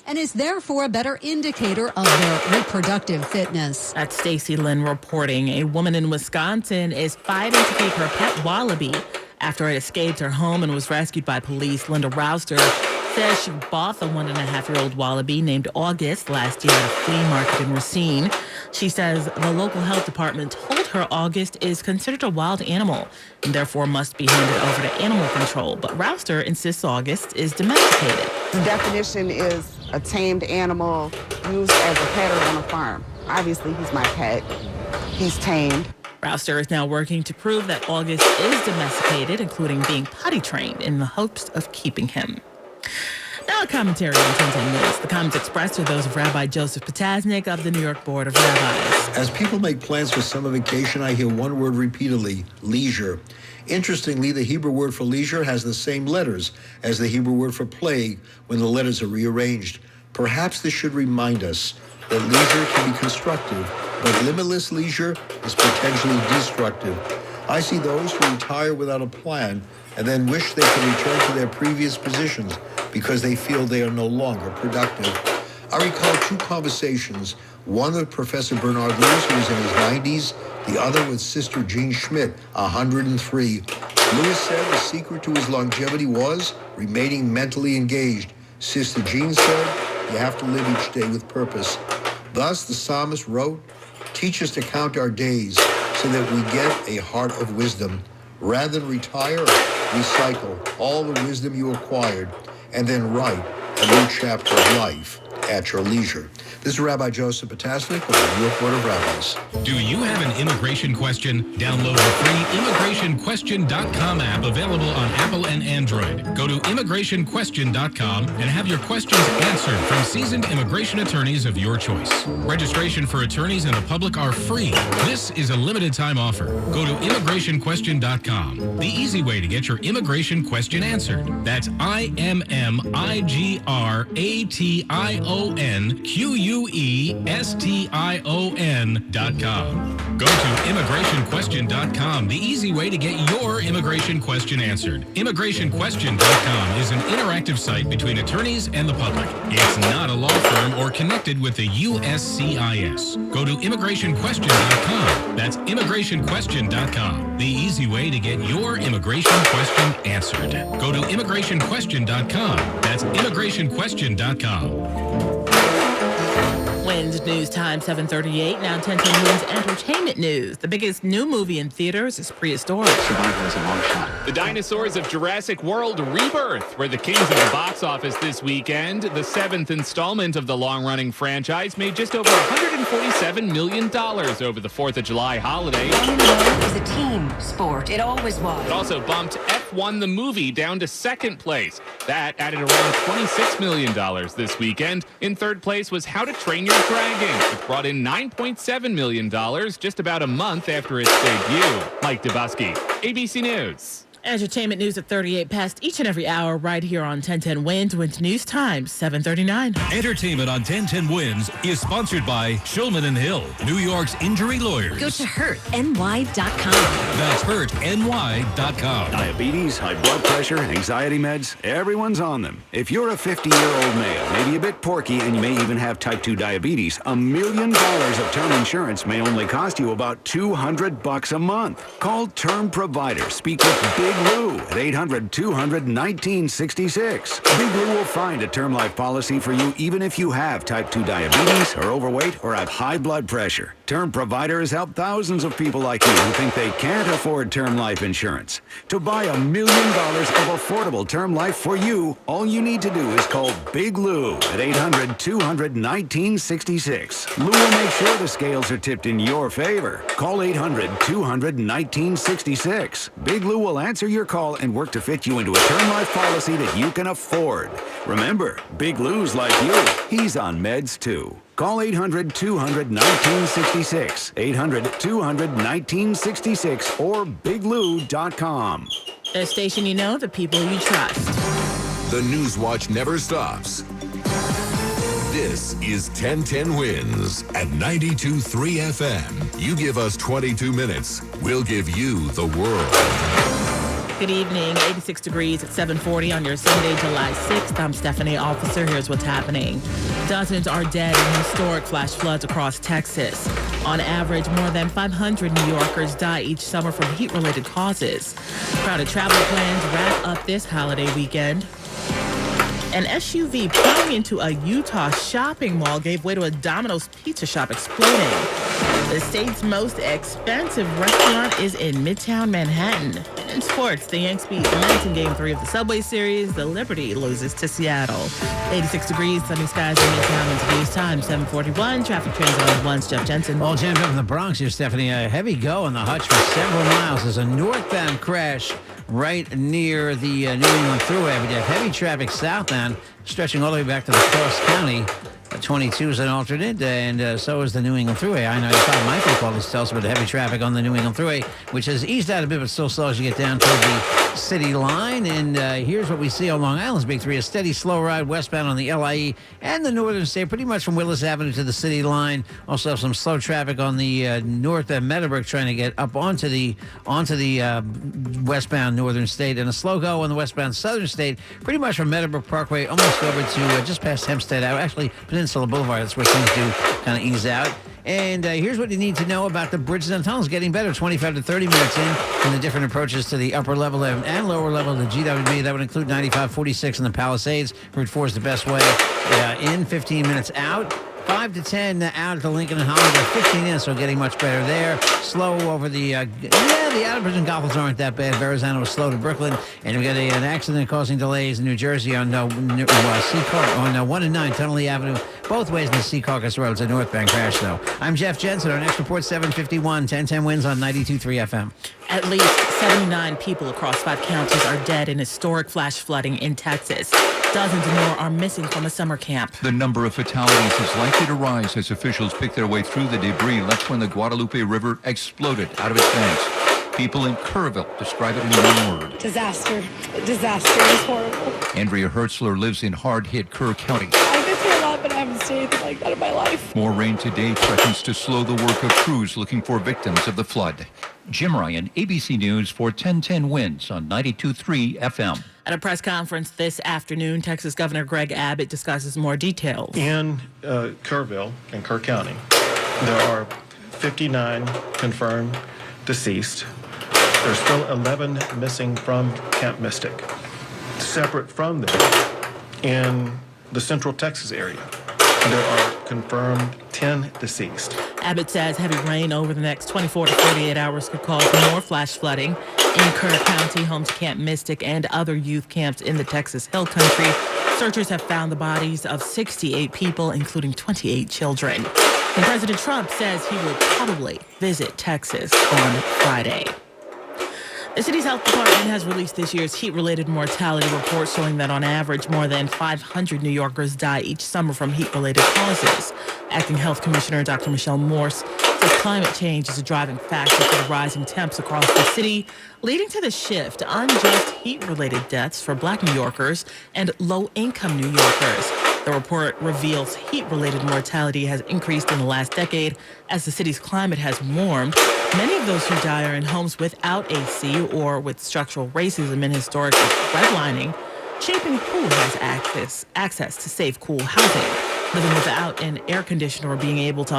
and is therefore a better indicator of their reproductive fitness. That's Stacy Lynn reporting. A woman in Wisconsin is fighting to keep her pet wallaby after it escaped her home and was rescued by police. Linda Rouster says she bought the 1.5-year-old wallaby named August last year at a flea market in Racine. She says the local health department told her August is considered a wild animal and therefore must be handed over to animal control. But Rouster insists August is domesticated. The definition is a tamed animal used as a pet or on a farm. Obviously, he's my pet. He's tamed. Rouster is now working to prove that August is domesticated, including being potty trained, in the hopes of keeping him. Now a commentary on 1010 News. The comments expressed are those of Rabbi Joseph Potasnik of the New York Board of Rabbis. As people make plans for summer vacation, I hear one word repeatedly: leisure. Interestingly, the Hebrew word for leisure has the same letters as the Hebrew word for plague when the letters are rearranged. Perhaps this should remind us that leisure can be constructive, but limitless leisure is potentially destructive. I see those who retire without a plan and then wish they could return to their previous positions because they feel they are no longer productive. I recall two conversations, one with Professor Bernard Lewis, who was in his 90s, the other with Sister Jean Schmidt, 103. Lewis said the secret to his longevity was remaining mentally engaged. Sister Jean said, you have to live each day with purpose. Thus, the psalmist wrote, teach us to count our days so that we get a heart of wisdom. Rather than retire, recycle all the wisdom you acquired and then write a new chapter of life at your leisure. This is Rabbi Joseph Potasnik of the New York Board of Rabbis. Do you have an immigration question? Download the free immigrationquestion.com app available on Apple and Android. Go to immigrationquestion.com and have your questions answered from seasoned immigration attorneys of your choice. Registration for attorneys and the public are free. This is a limited time offer. Go to immigrationquestion.com, the easy way to get your immigration question answered. That's immigrationquestion.com. Go to immigrationquestion.com, the easy way to get your immigration question answered. Immigrationquestion.com is an interactive site between attorneys and the public. It's not a law firm or connected with the USCIS. Go to immigrationquestion.com. That's immigrationquestion.com, the easy way to get your immigration question answered. Go to immigrationquestion.com. That's immigrationquestion.com. Wins News Time 7:38. Now 1010 Wins Entertainment News. The biggest new movie in theaters is Prehistoric. Survival is a long shot. The dinosaurs of Jurassic World Rebirth were the kings of the box office this weekend. The seventh installment of the long-running franchise made just over $147 million over the 4th of July holiday. It was a team sport. It always was. It also bumped F1 the movie down to second place. That added around $26 million this weekend. In third place was How to Train Your Dragon, which brought in $9.7 million just about a month after its debut. Mike Dubusky, ABC News. Entertainment news at 38 past each and every hour right here on 1010 Wins. Wins News Time 7:39. Entertainment on 1010 Wins is sponsored by Shulman & Hill, New York's injury lawyers. Go to hurtny.com. That's hurtny.com. Diabetes, high blood pressure, anxiety meds, everyone's on them. If you're a 50-year-old male, maybe a bit porky, and you may even have type 2 diabetes, $1 million of term insurance may only cost you about $200 a month. Call Term Provider. Speak with Big Lou at 800-200-1966. Big Lou will find a term life policy for you even if you have type 2 diabetes, are overweight, or have high blood pressure. Term Provider has helped thousands of people like you who think they can't afford term life insurance. To buy $1 million of affordable term life for you, all you need to do is call Big Lou at 800-200-1966. Lou will make sure the scales are tipped in your favor. Call 800-200-1966. Big Lou will answer your call and work to fit you into a term life policy that you can afford. Remember, Big Lou's like you. He's on meds too. Call 800-200-1966, 800-200-1966, or biglou.com. The station you know, the people you trust. The News Watch never stops. This is 1010 Wins at 92.3 FM. You give us 22 minutes, we'll give you the world. Good evening. 86 degrees at 7:40 on your Sunday, July 6th. I'm Stephanie Officer. Here's what's happening. Dozens are dead in historic flash floods across Texas. On average, more than 500 New Yorkers die each summer from heat-related causes. Crowded travel plans wrap up this holiday weekend. An SUV plowing into a Utah shopping mall gave way to a Domino's pizza shop exploding. The state's most expensive restaurant is in Midtown Manhattan. In sports, the Yanks beat the Mets in Game 3 of the Subway Series. The Liberty loses to Seattle. 86 degrees, sunny skies in Midtown. And today's time, 7:41. Traffic trends on once. Jeff Jensen. All jammed up in the Bronx here, Stephanie. A heavy go on the Hutch for several miles. There's a northbound crash right near the New England Thruway. We have heavy traffic southbound, stretching all the way back to the Cross County. 22 is an alternate, and so is the New England Thruway. I-95 Michael called us to tell us about the heavy traffic on the New England Thruway, which has eased out a bit, but still slow as you get down toward the city line. And here's what we see on Long Island's Big Three: a steady, slow ride westbound on the LIE and the Northern State, pretty much from Willis Avenue to the city line. Also have some slow traffic on the north at Meadowbrook, trying to get up onto the westbound Northern State, and a slow go on the westbound Southern State, pretty much from Meadowbrook Parkway almost over to just past Hempstead. Actually, Peninsula Boulevard. That's where things do kind of ease out. And here's what you need to know about the bridges and tunnels getting better. 25 to 30 minutes in from the different approaches to the upper level and lower level of the GWB. That would include 95, 46 in the Palisades. Route 4 is the best way in, 15 minutes out. 5 to 10 out at the Lincoln and Hollywood, 15 in, so getting much better there. Slow over the Outerbridge and Gothels aren't that bad. Verrazano was slow to Brooklyn, and we got an accident causing delays in New Jersey on 1 and 9 Tunnelly Avenue, both ways in the Secaucus Road. It's a northbound crash, though. I'm Jeff Jensen. Our next report, 7:51, 1010 wins on 92.3 FM. At least 79 people across 5 counties are dead in historic flash flooding in Texas. Dozens more are missing from a summer camp. The number of fatalities is likely to rise as officials pick their way through the debris left when the Guadalupe River exploded out of its banks. People in Kerrville describe it in one word. Disaster. Disaster is horrible. Andrea Hertzler lives in hard-hit Kerr County. I've been through a lot, but I haven't seen anything like that in my life. More rain today threatens to slow the work of crews looking for victims of the flood. Jim Ryan, ABC News for 1010 Wins on 92.3 FM. At a press conference this afternoon, Texas Governor Greg Abbott discusses more details. In Kerrville, in Kerr County, there are 59 confirmed deceased. There's still 11 missing from Camp Mystic. Separate from that, in the Central Texas area, there are confirmed 10 deceased. Abbott says heavy rain over the next 24 to 48 hours could cause more flash flooding in Kerr County, home to Camp Mystic and other youth camps in the Texas Hill Country. Searchers have found the bodies of 68 people, including 28 children. And President Trump says he will probably visit Texas on Friday. The city's health department has released this year's heat-related mortality report, showing that on average, more than 500 New Yorkers die each summer from heat-related causes. Acting Health Commissioner Dr. Michelle Morse says climate change is a driving factor for the rising temps across the city, leading to the shift to unjust heat-related deaths for Black New Yorkers and low-income New Yorkers. The report reveals heat-related mortality has increased in the last decade as the city's climate has warmed. Many of those who die are in homes without AC or with structural racism and historic redlining, shaping who has access to safe, cool housing. Living without an air conditioner or being unable to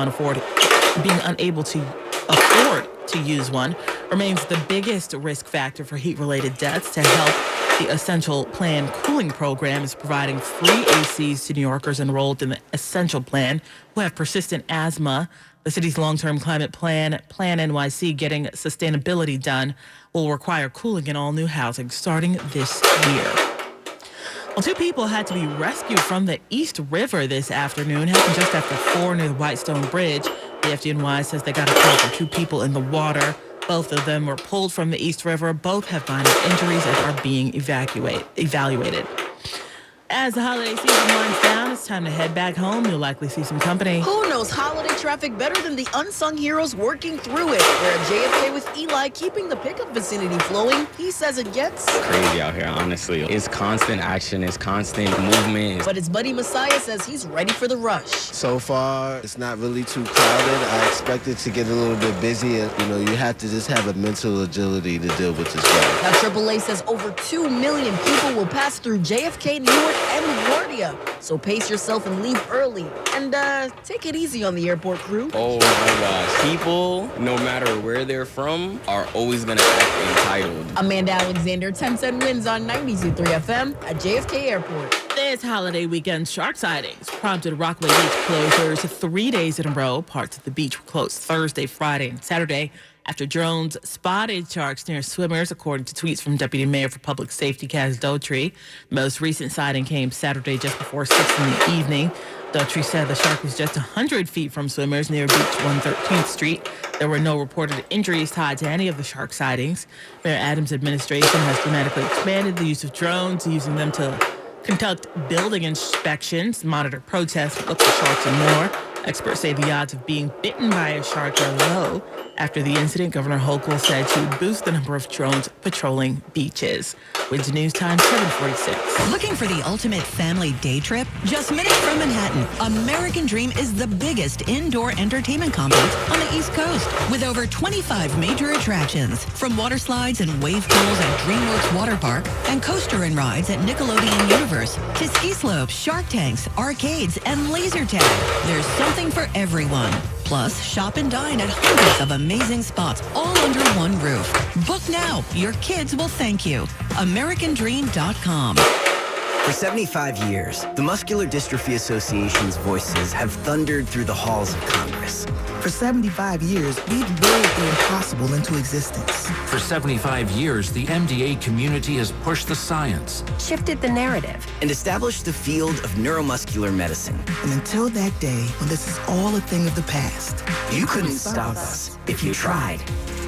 afford to use one remains the biggest risk factor for heat-related deaths. To help, the Essential Plan cooling program is providing free ACs to New Yorkers enrolled in the Essential Plan who have persistent asthma. The city's long-term climate plan, Plan NYC, Getting Sustainability Done, will require cooling in all new housing starting this year. Well, 2 people had to be rescued from the East River this afternoon. Happened just after 4 near the Whitestone Bridge. The FDNY says they got a call from 2 people in the water. Both of them were pulled from the East River. Both have minor injuries and are being evaluated. As the holiday season winds down, it's time to head back home. You'll likely see some company. Who knows knows holiday traffic better than the unsung heroes working through it. We're at JFK with Eli, keeping the pickup vicinity flowing. He says it gets crazy out here, honestly. It's constant action, it's constant movement. But his buddy Messiah says he's ready for the rush. So far, it's not really too crowded. I expect it to get a little bit busy. You have to just have a mental agility to deal with this guy. Now, AAA says over 2 million people will pass through JFK, Newark, and LaGuardia. So pace yourself and leave early. And take it easy on the airport crew. Oh my gosh. People, no matter where they're from, are always going to act entitled. Amanda Alexander, 1010 Wins on 92.3 FM at JFK Airport. This holiday weekend, shark sightings prompted Rockaway Beach closures 3 days in a row. Parts of the beach were closed Thursday, Friday, and Saturday after drones spotted sharks near swimmers, according to tweets from Deputy Mayor for Public Safety Kaz Daughtry. The most recent sighting came Saturday just before 6 in the evening. Daughtry said the shark was just 100 feet from swimmers near Beach 113th Street. There were no reported injuries tied to any of the shark sightings. Mayor Adams' administration has dramatically expanded the use of drones, using them to conduct building inspections, monitor protests, look for sharks, and more. Experts say the odds of being bitten by a shark are low. After the incident, Governor Hochul said she would boost the number of drones patrolling beaches. Windsor News Time, 7:46. Looking for the ultimate family day trip? Just minutes from Manhattan, American Dream is the biggest indoor entertainment complex on the East Coast, with over 25 major attractions, from water slides and wave pools at DreamWorks Water Park and coaster and rides at Nickelodeon Universe, to ski slopes, shark tanks, arcades, and laser tag. There's something for everyone. Plus, shop and dine at hundreds of amazing spots, all under one roof. Book now. Your kids will thank you. AmericanDream.com. For 75 years, the Muscular Dystrophy Association's voices have thundered through the halls of Congress. For 75 years, we've willed the impossible into existence. For 75 years, the MDA community has pushed the science, shifted the narrative, and established the field of neuromuscular medicine. And until that day, when this is all a thing of the past, you couldn't stop us if you tried.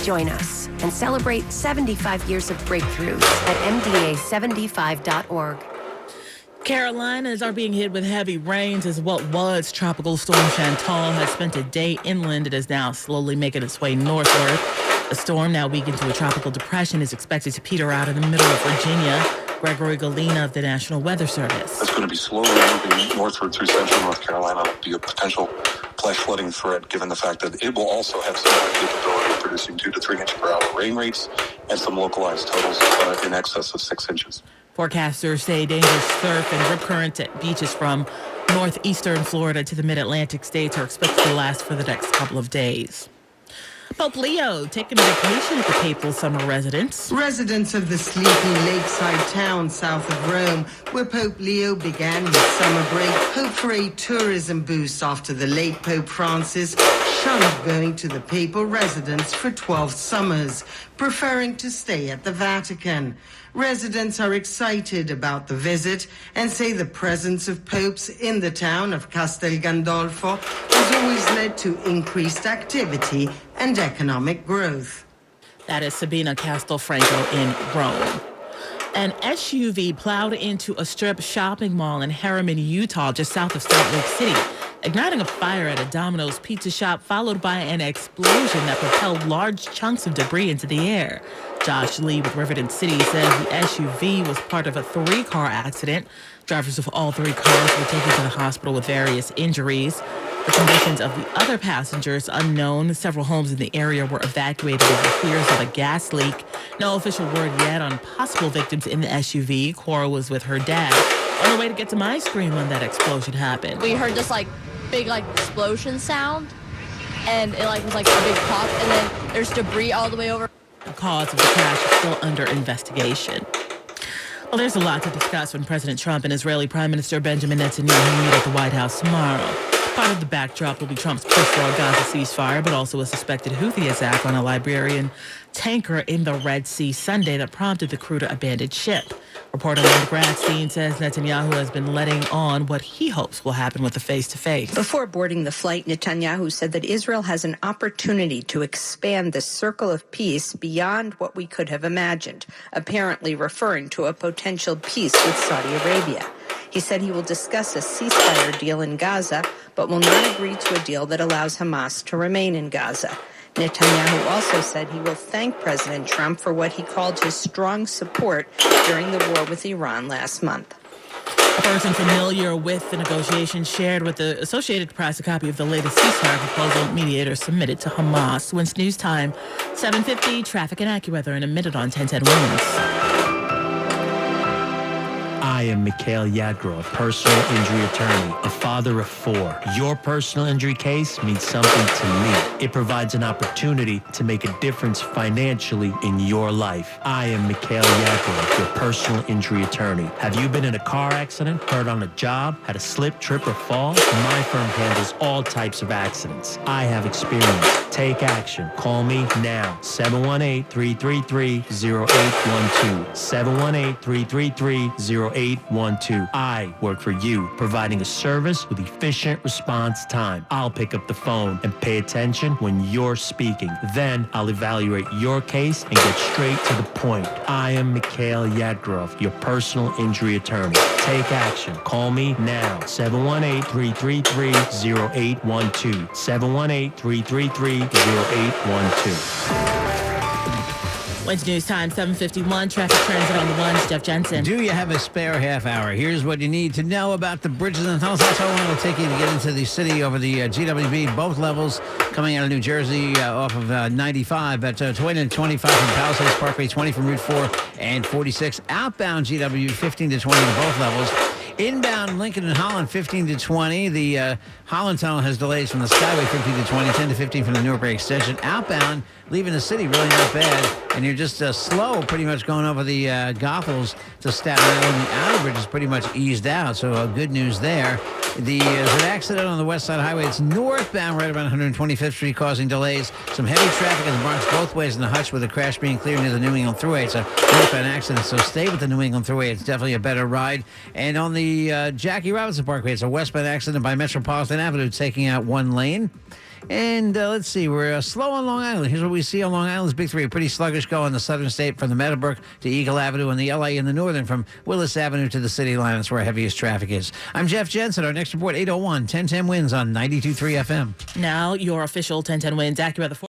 Join us and celebrate 75 years of breakthroughs at MDA75.org. Carolinas are being hit with heavy rains as what was Tropical Storm Chantal has spent a day inland. It is now slowly making its way northward. The storm, now weakened to a tropical depression, is expected to peter out in the middle of Virginia. Gregory Galena of the National Weather Service. It's going to be slowly moving northward through central North Carolina. It'll be a potential flash flooding threat, given the fact that it will also have similar capability of producing 2 to 3 inch per hour rain rates and some localized totals in excess of 6 inches. Forecasters say dangerous surf and rip currents at beaches from northeastern Florida to the mid-Atlantic states are expected to last for the next couple of days. Pope Leo taking a vacation at the papal summer residence. Residents of the sleepy lakeside town south of Rome, where Pope Leo began his summer break, hope for a tourism boost after the late Pope Francis shunned going to the papal residence for 12 summers, preferring to stay at the Vatican. Residents are excited about the visit and say the presence of popes in the town of Castel Gandolfo has always led to increased activity and economic growth. That is Sabina Castelfranco in Rome. An SUV plowed into a strip shopping mall in Harriman, Utah, just south of Salt Lake City, igniting a fire at a Domino's pizza shop, followed by an explosion that propelled large chunks of debris into the air. Josh Lee with Riverton City says the SUV was part of a 3-car accident. Drivers of all 3 cars were taken to the hospital with various injuries. The conditions of the other passengers unknown. Several homes in the area were evacuated over fears of a gas leak. No official word yet on possible victims in the SUV. Cora was with her dad on the way to get some ice cream when that explosion happened. We heard this big explosion sound, and it was like a big pop, and then there's debris all the way over. The cause of the crash is still under investigation. Well, there's a lot to discuss when President Trump and Israeli Prime Minister Benjamin Netanyahu meet at the White House tomorrow. Part of the backdrop will be Trump's push for a Gaza ceasefire, but also a suspected Houthi attack on a Liberian tanker in the Red Sea Sunday that prompted the crew to abandon ship. Reporter Linda Gradstein says Netanyahu has been letting on what he hopes will happen with the face-to-face. Before boarding the flight, Netanyahu said that Israel has an opportunity to expand the circle of peace beyond what we could have imagined, apparently referring to a potential peace with Saudi Arabia. He said he will discuss a ceasefire deal in Gaza, but will not agree to a deal that allows Hamas to remain in Gaza. Netanyahu also said he will thank President Trump for what he called his strong support during the war with Iran last month. A person familiar with the negotiations shared with the Associated Press a copy of the latest ceasefire proposal mediators submitted to Hamas. Wins News Time, 7:50, traffic and AccuWeather in a minute on 1010 Wins. I am Mikhail Yadro, a personal injury attorney, a father of 4. Your personal injury case means something to me. It provides an opportunity to make a difference financially in your life. I am Mikhail Yadro, your personal injury attorney. Have you been in a car accident, hurt on a job, had a slip, trip, or fall? My firm handles all types of accidents. I have experience. Take action. Call me now. 718-333-0812. 718-333-0812. I work for you, providing a service with efficient response time. I'll pick up the phone and pay attention when you're speaking. Then I'll evaluate your case and get straight to the point. I am Mikhail Yadgrov, your personal injury attorney. Take action. Call me now. 718-333-0812. 718-333-0812. Wednesday News Time, 7:51. Traffic trends are on the ones. Jeff Jensen. Do you have a spare half hour? Here's what you need to know about the bridges and tunnels. That's how long it'll take you to get into the city over the GWB, both levels, coming out of New Jersey off of 95 at 20 and 25 from Palisades Parkway, 20 from Route 4 and 46. Outbound GW, 15 to 20 to both levels. Inbound Lincoln and Holland, 15 to 20. The Holland Tunnel has delays from the Skyway, 15 to 20, 10 to 15 from the Newark Bay Extension. Outbound, leaving the city, really not bad. And you're just slow, pretty much going over the Goethals to Staten Island. The outer bridge is pretty much eased out, so good news there. There's an accident on the West Side Highway. It's northbound right around 125th Street, causing delays. Some heavy traffic in the Bronx both ways in the Hutch, with a crash being cleared near the New England Thruway. It's a northbound accident, so stay with the New England Thruway. It's definitely a better ride. And on the Jackie Robinson Parkway, it's a westbound accident by Metropolitan Avenue, taking out one lane. And let's see, we're slow on Long Island. Here's what we see on Long Island's Big Three. Pretty sluggish go on the southern state from the Meadowbrook to Eagle Avenue, and the LA in the northern from Willis Avenue to the city line. That's where heaviest traffic is. I'm Jeff Jensen. Our next report, 8:01, 1010 Wins on 92.3 FM. Now, your official 1010 Wins AccuWeather.